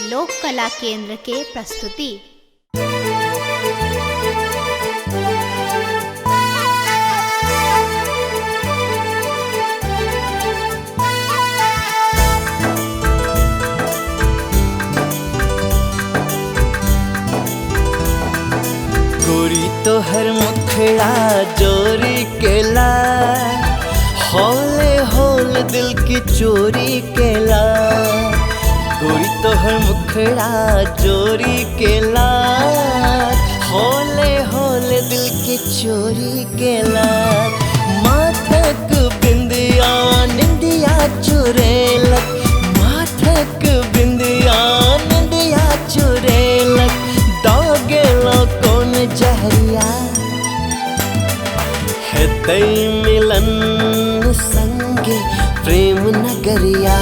लोक कला केंद्र के प्रस्तुति। गोरी तो हर मुखड़ा जोरी केला, हौले हौल दिल की चोरी केला। गोरी तो हर मुखड़ा जोरी केला, हौले हौल दिल की चोरी केला। माथक बिंदिया निंदिया चुरेलक, माथक बिंदिया निंदिया चुरेलक। दागेला कौन जहरिया है तई मिलन संगे प्रेम नगरिया।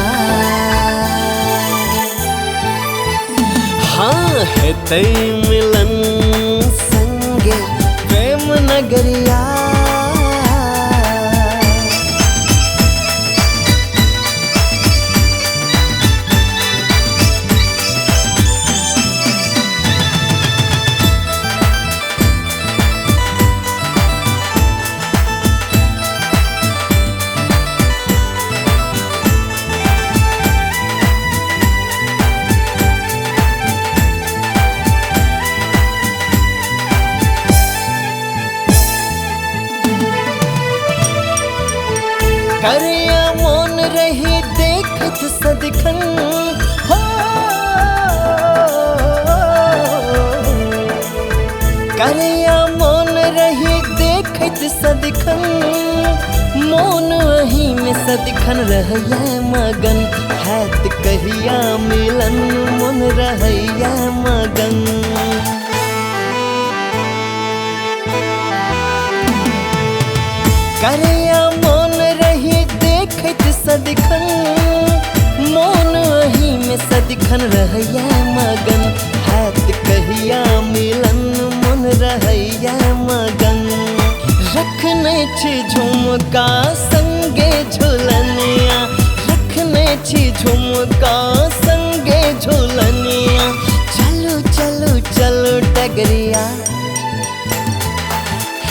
हाँ है तई मिलन संगे प्रेम नगरिया। करिया मौन रही देखत सदिखन हो, करिया मौन रही देखत सदिखन। मौन वही में सदिखन रहया मगन, हैत कहिया मिलन मन रहया मगन। करिया मौन रही देखत सदिखन, मौन वही में सदिखन रहया मगन। हैत कहिया मिलन मन रहया मगन। रखने छी झुमका संगे झुलनिया, रखने छी झुमका संगे झुलनिया। चलो चलो चलो डगरिया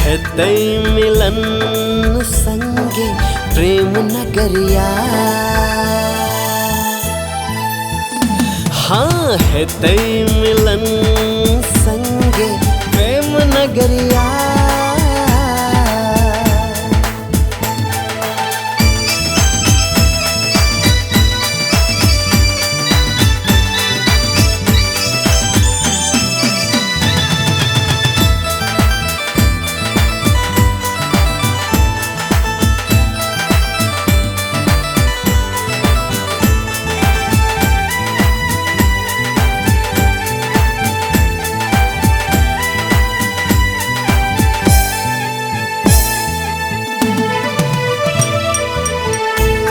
है तई मिलन संगे प्रेम नगरिया। हाँ है तई मिलन संगे प्रेम नगरिया।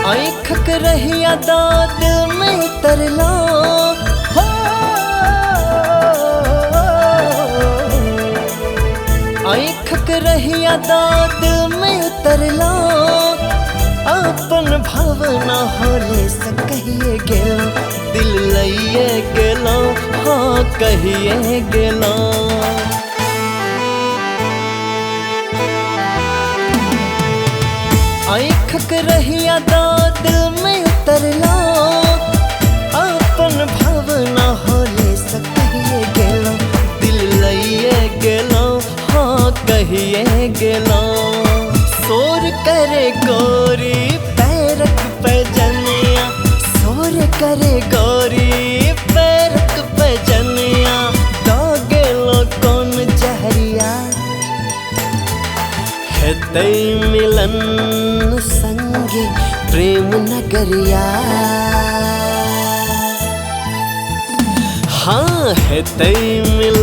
आँख रहिया दाद में उतरला हो, आँख रहिया दाद में उतरला। अपन भावना होले से कहिए गेलो, दिल लइए गेलो, हाँ कहिए गेलो। आँख रहिया दाद में उतरला। अपन भावना होले से कहिए गेलो, दिल लइए गेलो, हाँ कहिए गेलो। शोर करे गोरी पैरक पैजनिया, शोर करे गोरी पैरक पैजनिया। दागेलो कौन जहरिया है तई मिलन संगे प्रेम नगरिया। हाँ है तई मिलन